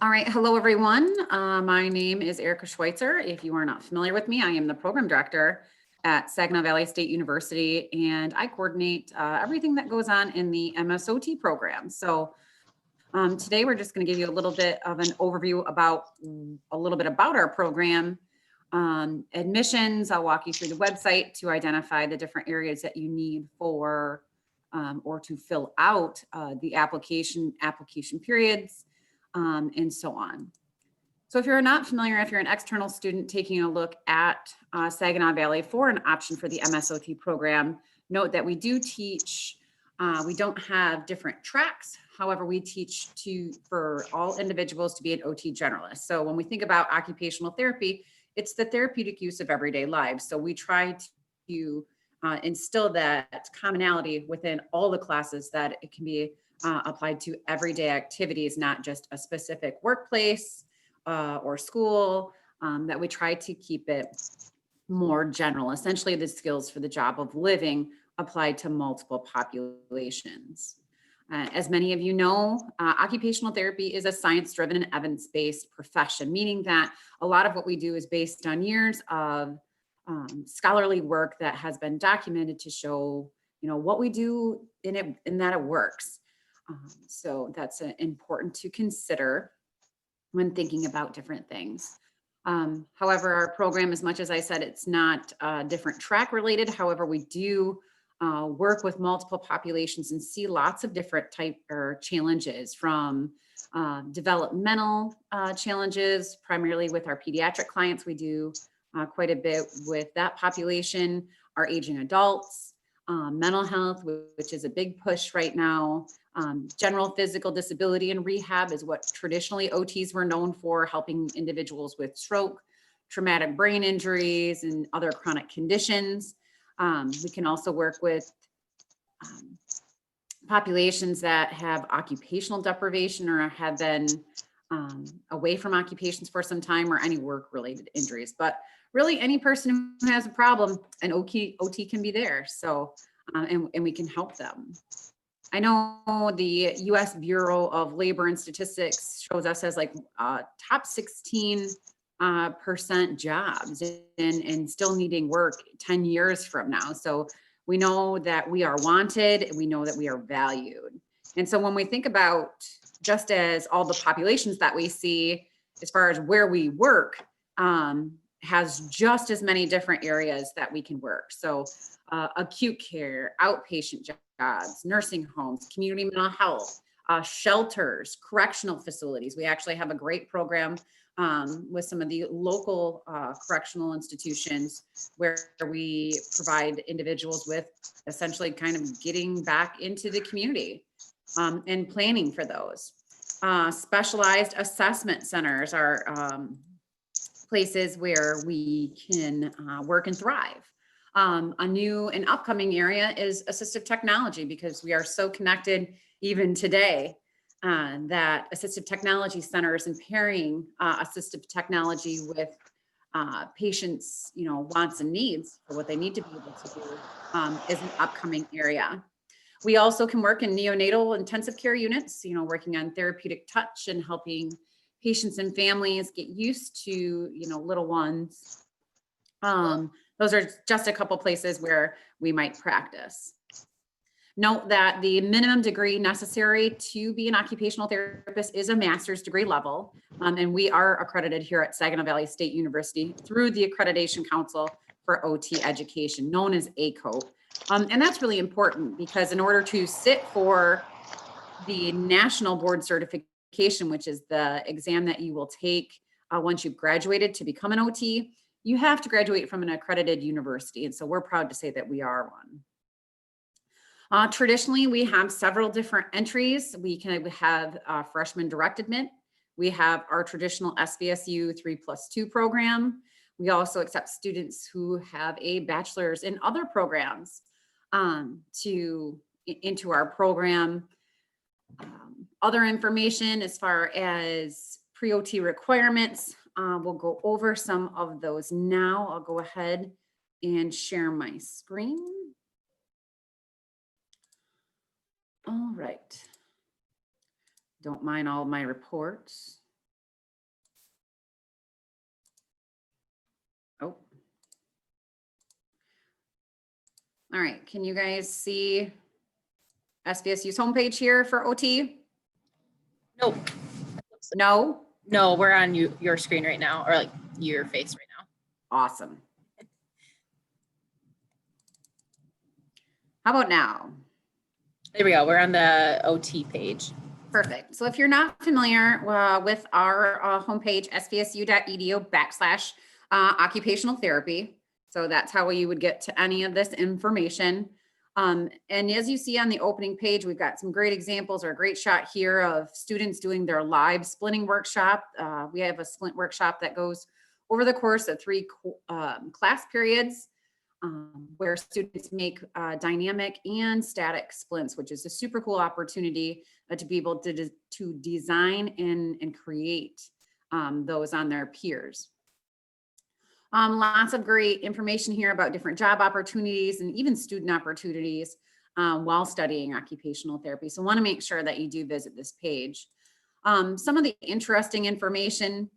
All right, hello everyone. My name is Erica Schweitzer. If you are not familiar with me, I am the program director at Saginaw Valley State University, and I coordinate everything that goes on in the MSOT program. So today we're just going to give you a little bit of an overview about our program. Admissions, I'll walk you through the website to identify the different areas that you need for or to fill out the application periods. And so on. So if you're not familiar, if you're an external student taking a look at Saginaw Valley for an option for the MSOT program, note that we do teach, we don't have different tracks. However, we teach for all individuals to be an OT generalist. So when we think about occupational therapy, it's the therapeutic use of everyday lives. So we try to instill that commonality within all the classes that it can be applied to everyday activities, not just a specific workplace or school, that we try to keep it more general, essentially the skills for the job of living applied to multiple populations. As many of you know, occupational therapy is a science-driven and evidence-based profession, meaning that a lot of what we do is based on years of scholarly work that has been documented to show, what we do in it and that it works. So that's important to consider when thinking about different things. However, our program, as much as I said, it's not different track related. However, we do work with multiple populations and see lots of different type or challenges, from developmental challenges, primarily with our pediatric clients. We do quite a bit with that population, our aging adults, mental health, which is a big push right now. General physical disability and rehab is what traditionally OTs were known for, helping individuals with stroke, traumatic brain injuries, and other chronic conditions. We can also work with populations that have occupational deprivation or have been away from occupations for some time, or any work-related injuries. But really, any person who has a problem, an OT can be there. So, and we can help them. I know the U.S. Bureau of Labor and Statistics shows us as like top 16% jobs and still needing work 10 years from now. So we know that we are wanted, and we know that we are valued. And so when we think about, just as all the populations that we see as far as where we work, has just as many different areas that we can work. So acute care, outpatient jobs, nursing homes, community mental health, shelters, correctional facilities. We actually have a great program with some of the local correctional institutions where we provide individuals with essentially kind of getting back into the community and planning for those. Specialized assessment centers are places where we can work and thrive. A new and upcoming area is assistive technology, because we are so connected even today that assistive technology centers and pairing assistive technology with patients, wants and needs for what they need to be able to do is an upcoming area. We also can work in neonatal intensive care units, working on therapeutic touch and helping patients and families get used to, little ones. Those are just a couple places where we might practice. Note that the minimum degree necessary to be an occupational therapist is a master's degree level. And we are accredited here at Saginaw Valley State University through the Accreditation Council for OT Education, known as ACOE. And that's really important, because in order to sit for the National Board Certification, which is the exam that you will take once you've graduated to become an OT, you have to graduate from an accredited university. And so we're proud to say that we are one. Traditionally, we have several different entries. We can have freshman direct admit. We have our traditional SVSU 3+2 program. We also accept students who have a bachelor's in other programs into our program. Other information as far as pre-OT requirements, we'll go over some of those now. I'll go ahead and share my screen. All right. Don't mind all my reports. All right, can you guys see SVSU's homepage here for OT? Nope. No? No, we're on your screen right now, or like your face right now. Awesome. How about now? There we go. We're on the OT page. Perfect. So if you're not familiar with our homepage, svsu.edu/occupational therapy. So that's how you would get to any of this information. And as you see on the opening page, we've got some great examples or a great shot here of students doing their live splinting workshop. We have a splint workshop that goes over the course of 3 class periods. Where students make dynamic and static splints, which is a super cool opportunity to be able to design and create those on their peers. Lots of great information here about different job opportunities and even student opportunities while studying occupational therapy. So I want to make sure that you do visit this page. Some of the interesting information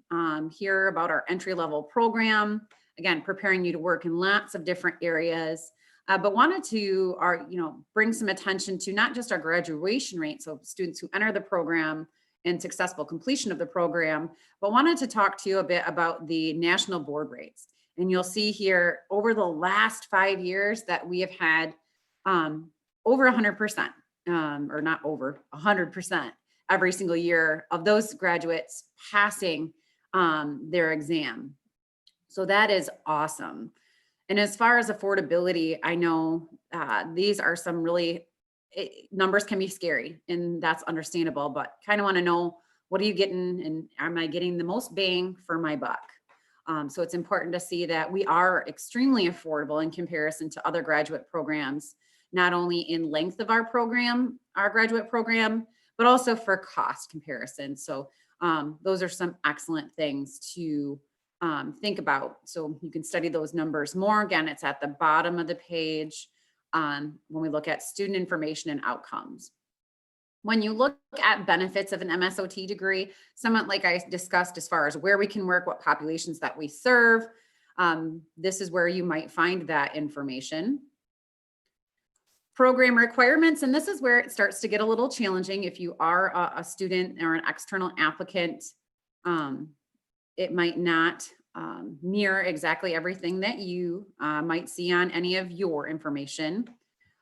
here about our entry-level program. Again, preparing you to work in lots of different areas, but wanted to bring some attention to not just our graduation rate, so students who enter the program and successful completion of the program, but wanted to talk to you a bit about the national board rates. And you'll see here over the last 5 years that we have had over 100%, or not over 100% every single year of those graduates passing their exam. So that is awesome. And as far as affordability, I know these are some really, numbers can be scary, and that's understandable, but kind of want to know, what are you getting, and am I getting the most bang for my buck? So it's important to see that we are extremely affordable in comparison to other graduate programs, not only in length of our program, our graduate program, but also for cost comparison. So those are some excellent things to think about. So you can study those numbers more. Again, it's at the bottom of the page when we look at student information and outcomes. When you look at benefits of an MSOT degree, somewhat like I discussed as far as where we can work, what populations that we serve, this is where you might find that information. Program requirements, and this is where it starts to get a little challenging. If you are a student or an external applicant, it might not mirror exactly everything that you might see on any of your information.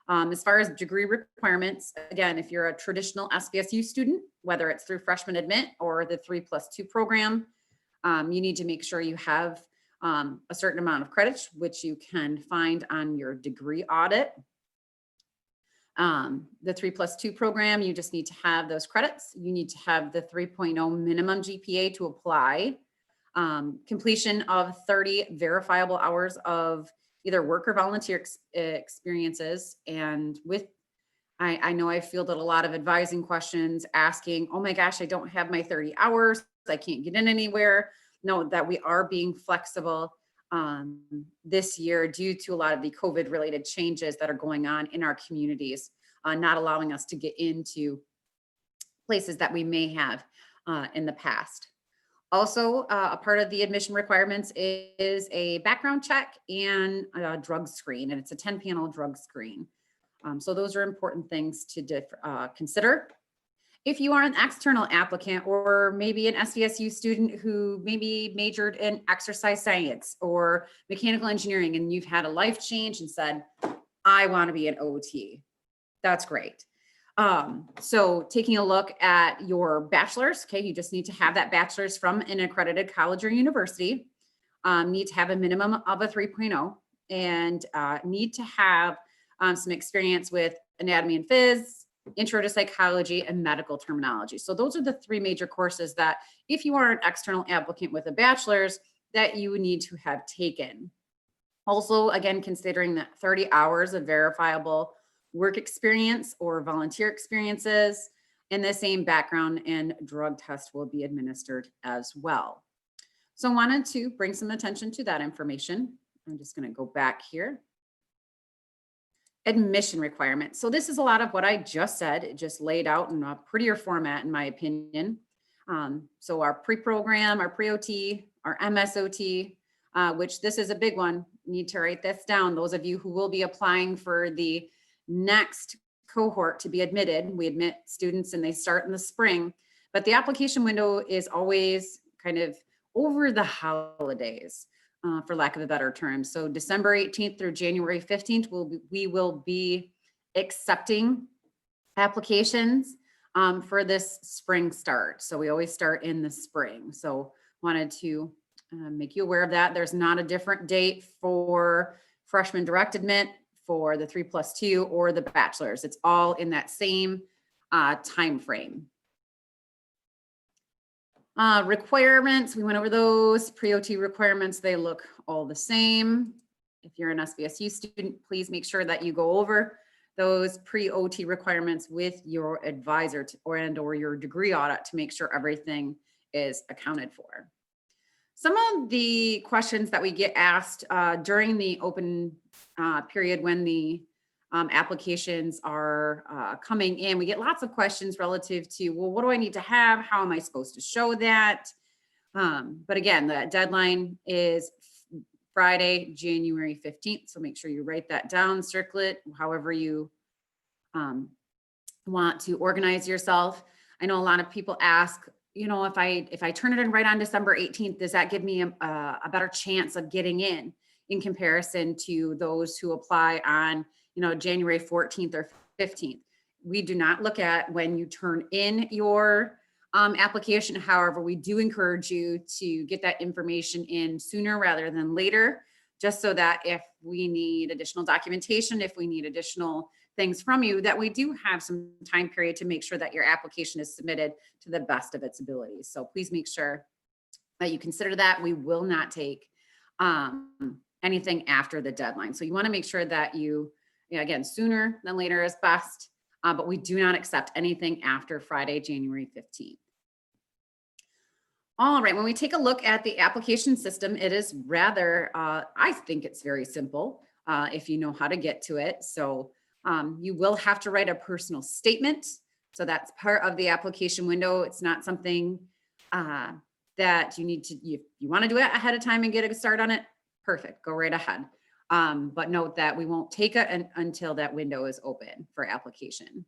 As far as degree requirements, again, if you're a traditional SVSU student, whether it's through freshman admit or the 3+2 program, you need to make sure you have a certain amount of credits, which you can find on your degree audit. The 3+2 program, you just need to have those credits. You need to have the 3.0 minimum GPA to apply. Completion of 30 verifiable hours of either work or volunteer experiences. And I know I fielded a lot of advising questions asking, oh my gosh, I don't have my 30 hours. I can't get in anywhere. Know that we are being flexible this year due to a lot of the COVID related changes that are going on in our communities, not allowing us to get into places that we may have in the past. Also, a part of the admission requirements is a background check and a drug screen, and it's a 10-panel drug screen. So those are important things to consider. If you are an external applicant or maybe an SVSU student who maybe majored in exercise science or mechanical engineering, and you've had a life change and said, I want to be an OT, that's great. So taking a look at your bachelor's, okay, you just need to have that bachelor's from an accredited college or university, need to have a minimum of a 3.0, and need to have some experience with anatomy and phys, intro to psychology, and medical terminology. So those are the 3 major courses that if you are an external applicant with a bachelor's, that you need to have taken. Also, again, considering that 30 hours of verifiable work experience or volunteer experiences, and the same background and drug test will be administered as well. So I wanted to bring some attention to that information. I'm just going to go back here. Admission requirements. So this is a lot of what I just said. It just laid out in a prettier format, in my opinion. So our pre-program, our pre-OT, our MSOT, which this is a big one. need to write this down. Those of you who will be applying for the next cohort to be admitted, we admit students and they start in the spring, but the application window is always kind of over the holidays, for lack of a better term. So December 18th through January 15th, we will be accepting applications for this spring start. So we always start in the spring. So wanted to make you aware of that. There's not a different date for freshman direct admit, for the 3+2 or the bachelor's. It's all in that same time frame. Requirements, we went over those. Pre-OT requirements, they look all the same. If you're an SVSU student, please make sure that you go over those pre-OT requirements with your advisor or your degree audit to make sure everything is accounted for. Some of the questions that we get asked during the open period when the applications are coming in, we get lots of questions relative to, well, what do I need to have? How am I supposed to show that? But again, the deadline is Friday, January 15th. So make sure you write that down, circle it, however you want to organize yourself. I know a lot of people ask, you know, if I turn it in right on December 18th, does that give me a better chance of getting in comparison to those who apply on, you know, January 14th or 15th? We do not look at when you turn in your application. However, we do encourage you to get that information in sooner rather than later, just so that if we need additional documentation, if we need additional things from you, that we do have some time period to make sure that your application is submitted to the best of its abilities. So please make sure that you consider that. We will not take anything after the deadline. So you want to make sure that you know, again, sooner than later is best, but we do not accept anything after Friday, January 15th. All right, when we take a look at the application system, it is rather, I think it's very simple if you know how to get to it. So you will have to write a personal statement. So that's part of the application window. It's not something that you need to, you want to do it ahead of time and get a start on it, perfect, go right ahead. But note that we won't take it until that window is open for application.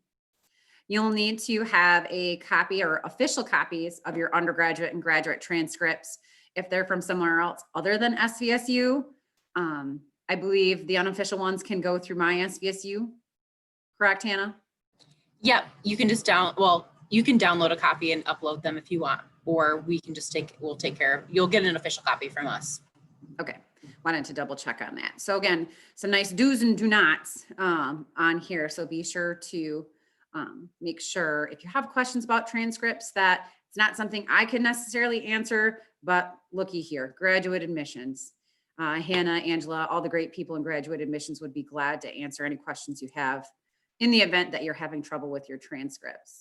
You'll need to have a copy or official copies of your undergraduate and graduate transcripts. If they're from somewhere else other than SVSU, I believe the unofficial ones can go through my SVSU. Correct, Hannah? Yeah, you can just you can download a copy and upload them if you want, or we can just we'll take care of, you'll get an official copy from us. Okay, wanted to double check on that. So again, some nice do's and do nots on here. So be sure to make sure if you have questions about transcripts that it's not something I can necessarily answer, but looky here, graduate admissions. Hannah, Angela, all the great people in graduate admissions would be glad to answer any questions you have in the event that you're having trouble with your transcripts.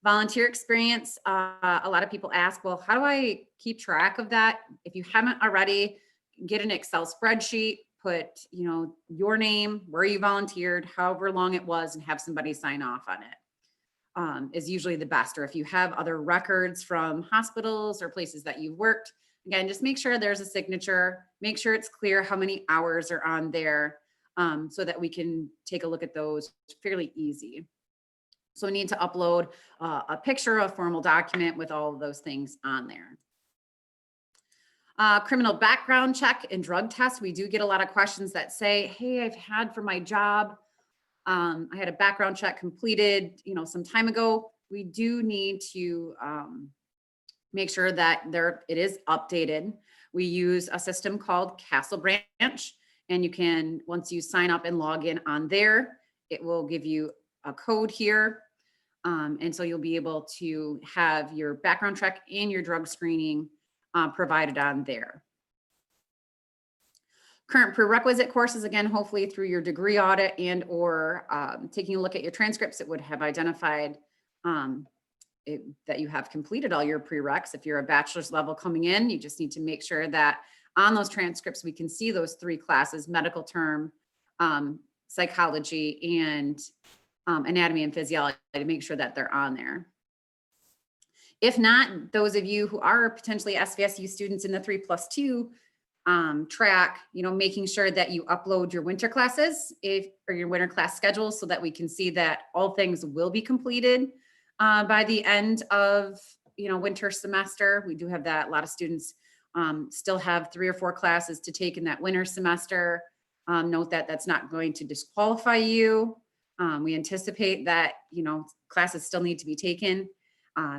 Volunteer experience, a lot of people ask, well, how do I keep track of that? If you haven't already, get an Excel spreadsheet, put, you know, your name, where you volunteered, however long it was, and have somebody sign off on it. Is usually the best. Or if you have other records from hospitals or places that you've worked, again, just make sure there's a signature, make sure it's clear how many hours are on there, so that we can take a look at those fairly easy. So we need to upload a picture, a formal document with all of those things on there. Criminal background check and drug test. We do get a lot of questions that say, hey, I've had for my job, I had a background check completed, you know, some time ago. We do need to make sure that it is updated. We use a system called Castle Branch, and you can, once you sign up and log in on there, it will give you a code here. And so you'll be able to have your background check and your drug screening provided on there. Current prerequisite courses, again, hopefully through your degree audit and or taking a look at your transcripts, it would have identified that you have completed all your prereqs. If you're a bachelor's level coming in, you just need to make sure that on those transcripts, we can see those 3 classes, medical term, psychology, and anatomy and physiology, to make sure that they're on there. If not, those of you who are potentially SVSU students in the 3+2, track, making sure that you upload your winter classes or your winter class schedule so that we can see that all things will be completed by the end of, winter semester. We do have that. A lot of students still have 3 or 4 classes to take in that winter semester. Note that that's not going to disqualify you. We anticipate that, classes still need to be taken.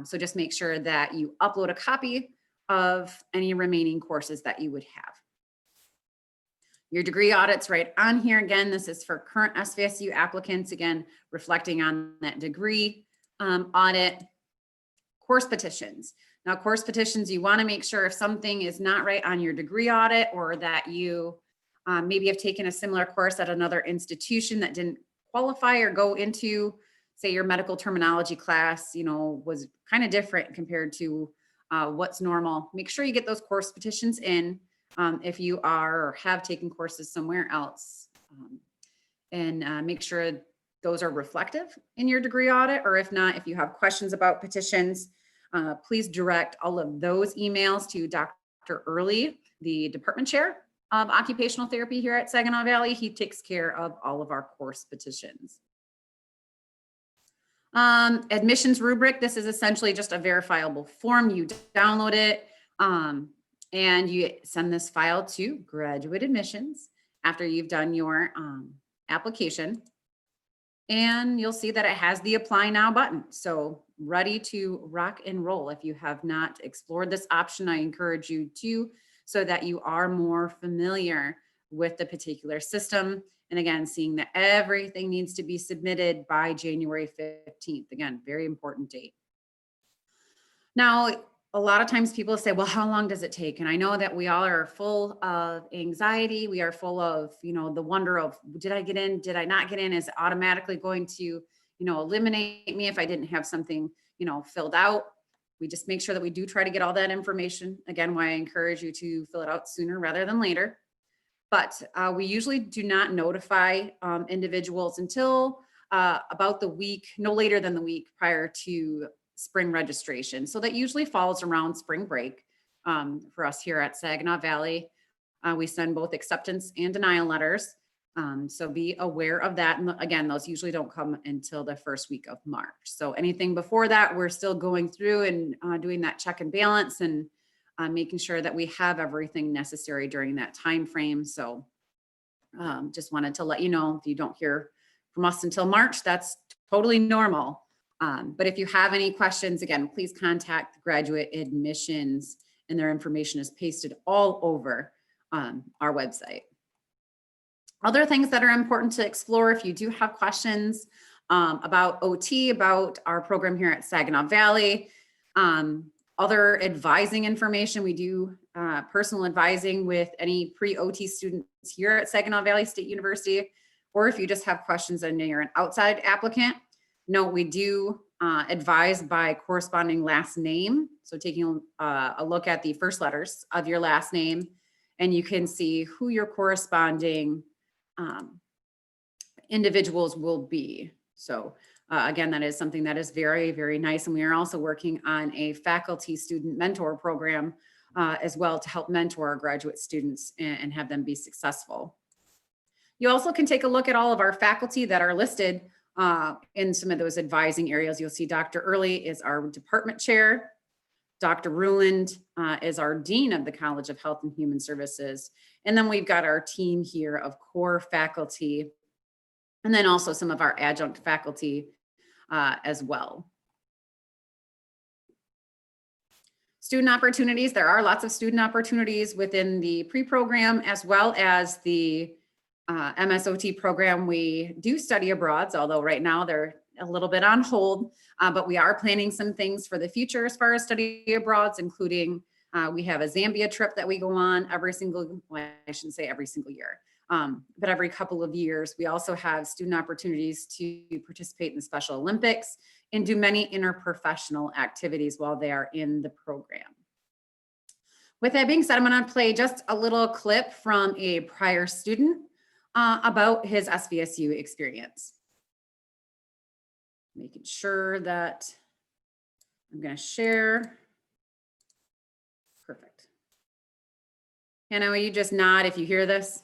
So just make sure that you upload a copy of any remaining courses that you would have. Your degree audits right on here. Again, this is for current SVSU applicants, again, reflecting on that degree audit. Course petitions. Now, course petitions, you want to make sure if something is not right on your degree audit, or that you maybe have taken a similar course at another institution that didn't qualify or go into, say, your medical terminology class, was kind of different compared to what's normal. Make sure you get those course petitions in if you are or have taken courses somewhere else, and make sure those are reflective in your degree audit. Or if not, if you have questions about petitions, please direct all of those emails to Dr. Early, the department chair of occupational therapy here at Saginaw Valley. He takes care of all of our course petitions. Admissions rubric. This is essentially just a verifiable form. You download it and you send this file to graduate admissions after you've done your application. And you'll see that it has the apply now button. So ready to rock and roll. If you have not explored this option, I encourage you to, so that you are more familiar with the particular system. And again, seeing that everything needs to be submitted by January 15th. Again, very important date. Now, a lot of times people say, well, how long does it take? And I know that we all are full of anxiety. We are full of, the wonder of, did I get in? Did I not get in? Is it automatically going to, eliminate me if I didn't have something, filled out? We just make sure that we do try to get all that information. Again, why I encourage you to fill it out sooner rather than later. But we usually do not notify individuals until about the week, no later than the week prior to spring registration. So that usually falls around spring break for us here at Saginaw Valley. We send both acceptance and denial letters. So be aware of that. And again, those usually don't come until the first week of March. So anything before that, we're still going through and doing that check and balance and making sure that we have everything necessary during that time frame. So just wanted to let you know, if you don't hear from us until March, that's totally normal. But if you have any questions, again, please contact graduate admissions, and their information is pasted all over our website. Other things that are important to explore if you do have questions about OT, about our program here at Saginaw Valley, other advising information. We do personal advising with any pre-OT students here at Saginaw Valley State University, or if you just have questions and you're an outside applicant. Note, we do advise by corresponding last name. So taking a look at the first letters of your last name, and you can see who your corresponding individuals will be. So again, that is something that is very, very nice. And we are also working on a faculty student mentor program as well to help mentor our graduate students and have them be successful. You also can take a look at all of our faculty that are listed in some of those advising areas. You'll see Dr. Early is our department chair. Dr. Ruland is our dean of the College of Health and Human Services. And then we've got our team here of core faculty, and then also some of our adjunct faculty as well. Student opportunities. There are lots of student opportunities within the pre-program as well as the MSOT program. We do study abroad, although right now they're a little bit on hold, but we are planning some things for the future as far as study abroads, including we have a Zambia trip that we go on every single, well, I shouldn't say every single year, but every couple of years. We also have student opportunities to participate in the Special Olympics and do many interprofessional activities while they are in the program. With that being said, I'm going to play just a little clip from a prior student about his SVSU experience. Making sure that I'm going to share. Perfect. Hannah, will you just nod if you hear this?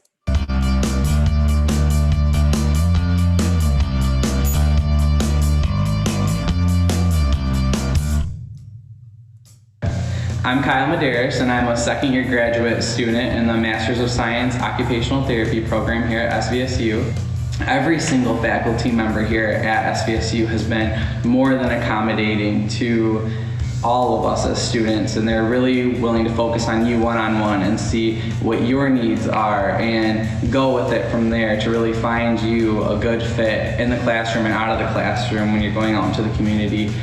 I'm Kyle Medeiros, and I'm a second-year graduate student in the Master's of Science Occupational Therapy program here at SVSU. Every single faculty member here at SVSU has been more than accommodating to all of us as students, and they're really willing to focus on you one-on-one and see what your needs are and go with it from there to really find you a good fit in the classroom and out of the classroom when you're going out into the community.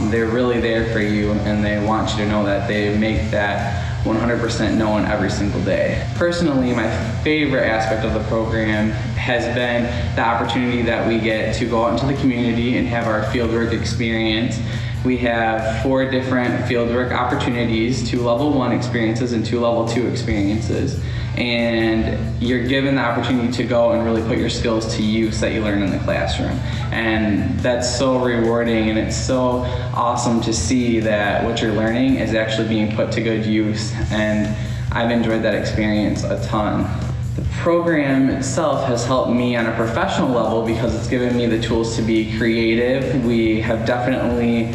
They're really there for you, and they want you to know that they make that 100% known every single day. Personally, my favorite aspect of the program has been the opportunity that we get to go out into the community and have our fieldwork experience. We have 4 different fieldwork opportunities, 2 level 1 experiences and 2 level 2 experiences. And you're given the opportunity to go and really put your skills to use that you learn in the classroom. And that's so rewarding, and it's so awesome to see that what you're learning is actually being put to good use. And I've enjoyed that experience a ton. The program itself has helped me on a professional level because it's given me the tools to be creative. We have definitely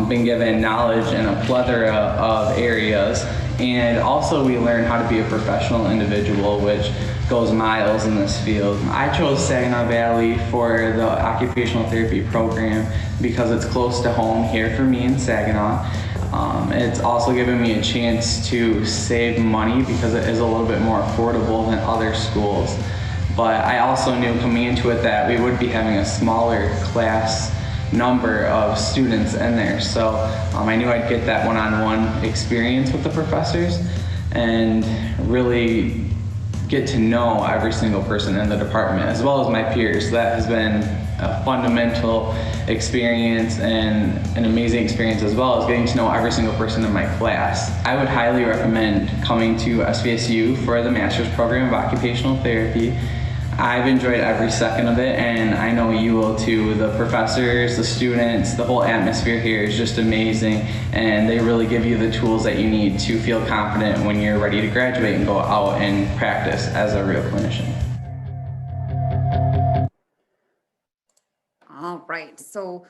been given knowledge in a plethora of areas. And also we learn how to be a professional individual, which goes miles in this field. I chose Saginaw Valley for the occupational therapy program because it's close to home here for me in Saginaw. It's also given me a chance to save money because it is a little bit more affordable than other schools. But I also knew coming into it that we would be having a smaller class number of students in there. So I knew I'd get that one-on-one experience with the professors and really get to know every single person in the department as well as my peers. That has been a fundamental experience and an amazing experience, as well as getting to know every single person in my class. I would highly recommend coming to SVSU for the master's program of occupational therapy. I've enjoyed every second of it, and I know you will too. The professors, the students, the whole atmosphere here is just amazing, and they really give you the tools that you need to feel confident when you're ready to graduate and go out and practice as a real clinician. All right, so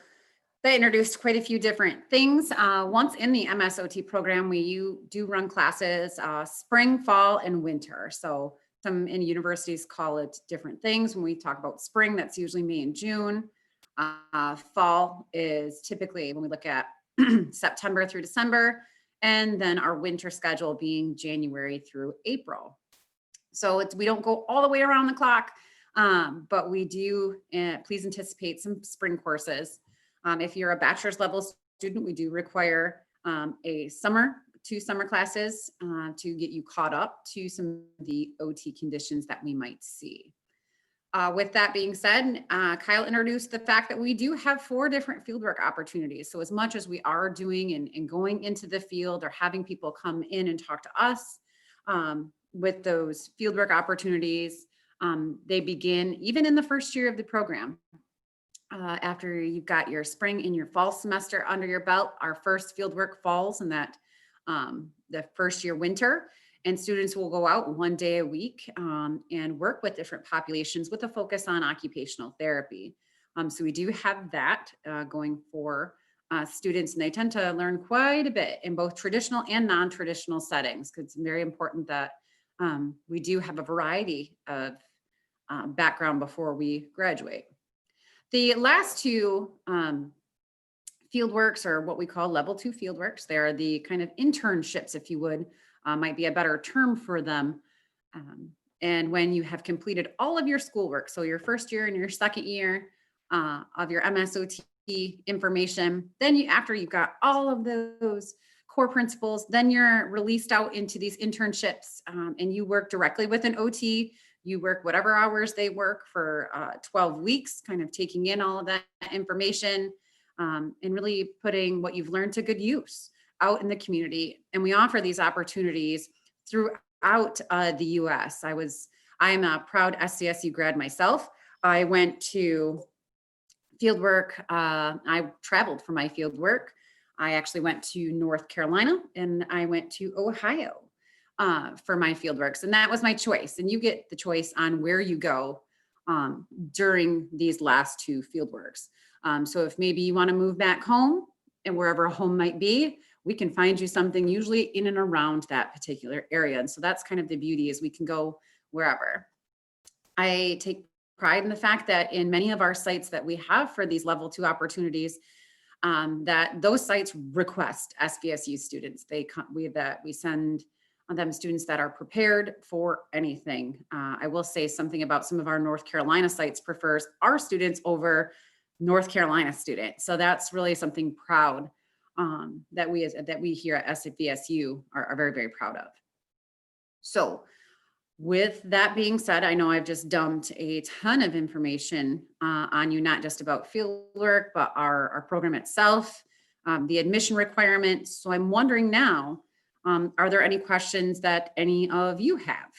that introduced quite a few different things. Once in the MSOT program, you do run classes spring, fall, and winter. So some in universities call it different things. When we talk about spring, that's usually May and June. Fall is typically when we look at September through December, and then our winter schedule being January through April. So we don't go all the way around the clock, but we do, please anticipate some spring courses. If you're a bachelor's level student, we do require two summer classes to get you caught up to some of the OT conditions that we might see. With that being said, Kyle introduced the fact that we do have 4 different fieldwork opportunities. So as much as we are doing and going into the field or having people come in and talk to us with those fieldwork opportunities, they begin even in the first year of the program. After you've got your spring and your fall semester under your belt, our first fieldwork falls in that the first year winter, and students will go out 1 day a week and work with different populations with a focus on occupational therapy. So we do have that going for students, and they tend to learn quite a bit in both traditional and non-traditional settings, because it's very important that we do have a variety of background before we graduate. The last 2 fieldworks are what we call level 2 fieldworks. They are the kind of internships, if you would, might be a better term for them. And when you have completed all of your schoolwork, so your first year and your second year of your MSOT information, then after you've got all of those core principles, then you're released out into these internships and you work directly with an OT. You work whatever hours they work for 12 weeks, kind of taking in all of that information and really putting what you've learned to good use out in the community. And we offer these opportunities throughout the US. I am a proud SVSU grad myself. I went to fieldwork. I traveled for my fieldwork. I actually went to North Carolina and I went to Ohio. for my fieldworks, and that was my choice. And you get the choice on where you go during these last 2 fieldworks. So if maybe you want to move back home, and wherever home might be, we can find you something usually in and around that particular area. And so that's kind of the beauty, is we can go wherever. I take pride in the fact that in many of our sites that we have for these level 2 opportunities, that those sites request SVSU students. We send them students that are prepared for anything. I will say something about some of our North Carolina sites prefers our students over North Carolina students. So that's really something proud that we here at SVSU are very, very proud of. So with that being said, I know I've just dumped a ton of information on you, not just about fieldwork, but our program itself, the admission requirements. So I'm wondering now, are there any questions that any of you have?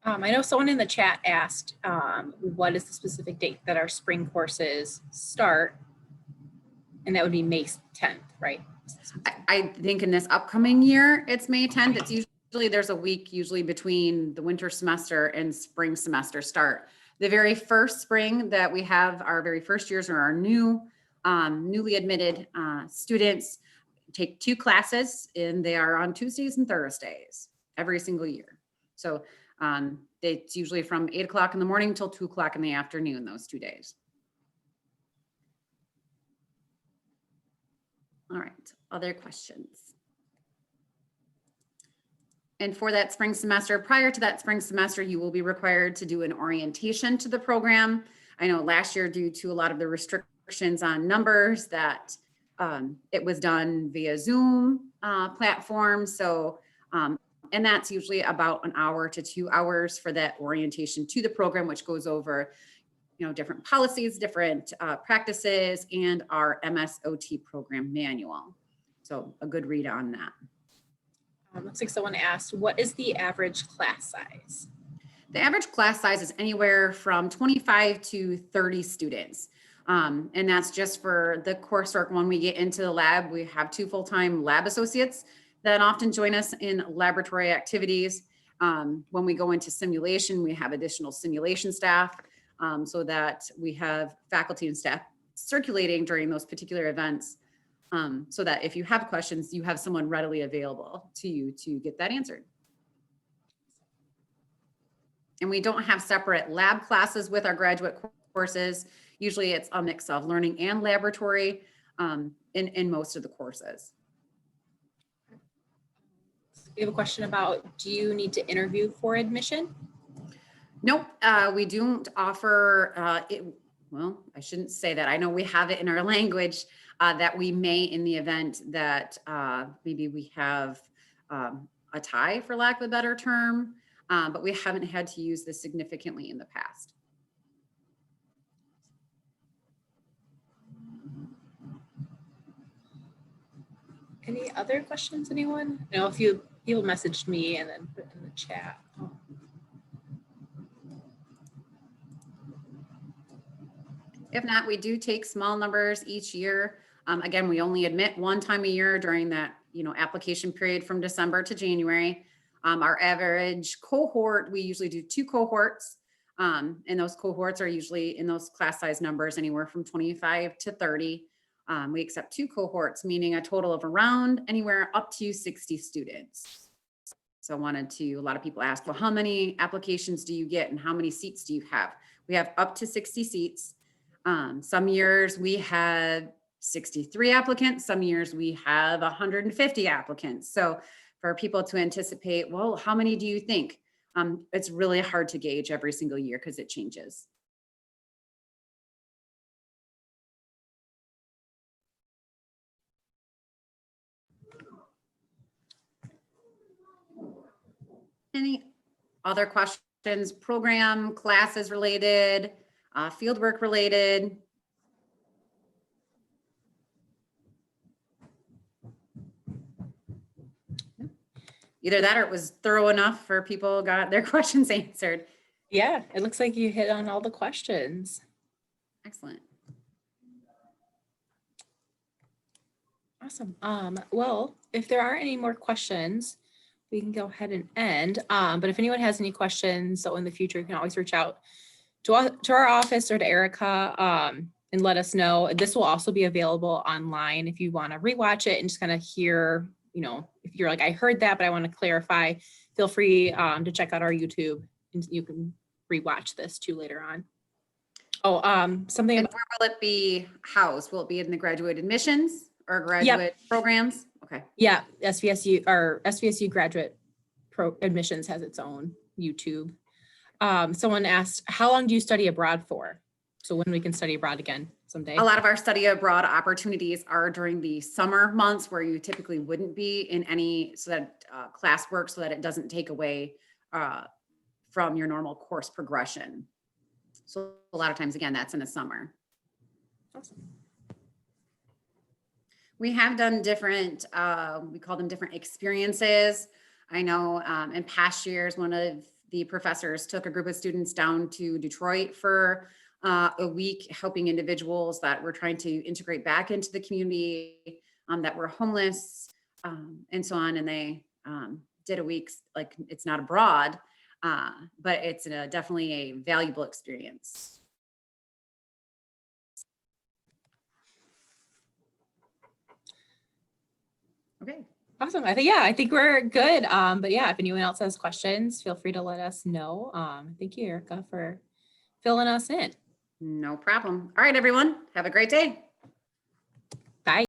I know someone in the chat asked, what is the specific date that our spring courses start? And that would be May 10th, right? I think in this upcoming year, it's May 10th. It's usually, there's a week usually between the winter semester and spring semester start. The very first spring that we have, our very first years, are our newly admitted students take 2 classes, and they are on Tuesdays and Thursdays every single year. So it's usually from 8 o'clock in the morning till 2 o'clock in the afternoon, those 2 days. All right, other questions? And for that spring semester, prior to that spring semester, you will be required to do an orientation to the program. I know last year, due to a lot of the restrictions on numbers, that it was done via Zoom platform. So, and that's usually about an hour to 2 hours for that orientation to the program, which goes over, different policies, different practices, and our MSOT program manual. So a good read on that. Looks like someone asked, what is the average class size? The average class size is anywhere from 25 to 30 students. And that's just for the coursework. When we get into the lab, we have 2 full-time lab associates that often join us in laboratory activities. When we go into simulation, we have additional simulation staff, so that we have faculty and staff circulating during those particular events, so that if you have questions, you have someone readily available to you to get that answered. And we don't have separate lab classes with our graduate courses. Usually it's a mix of learning and laboratory in most of the courses. We have a question about, do you need to interview for admission? Nope, we don't offer it. Well, I shouldn't say that. I know we have it in our language that we may, in the event that maybe we have a tie, for lack of a better term, but we haven't had to use this significantly in the past. Any other questions, anyone? I know a few people messaged me and then put in the chat. Oh. If not, we do take small numbers each year. Again, we only admit 1 time a year during that, application period from December to January. Our average cohort, we usually do 2 cohorts. And those cohorts are usually in those class size numbers, anywhere from 25 to 30. We accept 2 cohorts, meaning a total of around anywhere up to 60 students. So a lot of people ask, well, how many applications do you get and how many seats do you have? We have up to 60 seats. Some years we had 63 applicants. Some years we have 150 applicants. So for people to anticipate, well, how many do you think? It's really hard to gauge every single year because it changes. Any other questions? Program, classes related, fieldwork related? Either that or it was thorough enough for people got their questions answered. Yeah, it looks like you hit on all the questions. Excellent. Awesome. Well, if there aren't any more questions, we can go ahead and end. But if anyone has any questions, so in the future, you can always reach out to our office or to Erica and let us know. This will also be available online if you want to rewatch it and just kind of hear, you know, if you're like, I heard that, but I want to clarify, feel free to check out our YouTube and you can rewatch this too later on. Oh, something And about, where will it be housed? Will it be in the graduate admissions or graduate programs? Okay. yeah, SVSU or SVSU graduate admissions has its own YouTube. Someone asked, how long do you study abroad for? So when we can study abroad again someday. A lot of our study abroad opportunities are during the summer months where you typically wouldn't be in any so that classwork, so that it doesn't take away from your normal course progression. So a lot of times, again, that's in the summer. Awesome. We have done different, we call them different experiences. I know in past years, one of the professors took a group of students down to Detroit for a week, helping individuals that were trying to integrate back into the community, that were homeless, and so on. And they did a week, like it's not abroad, but it's definitely a valuable experience. Okay. Awesome. I think we're good. But yeah, if anyone else has questions, feel free to let us know. Thank you, Erica, for filling us in. No problem. All right, everyone. Have a great day.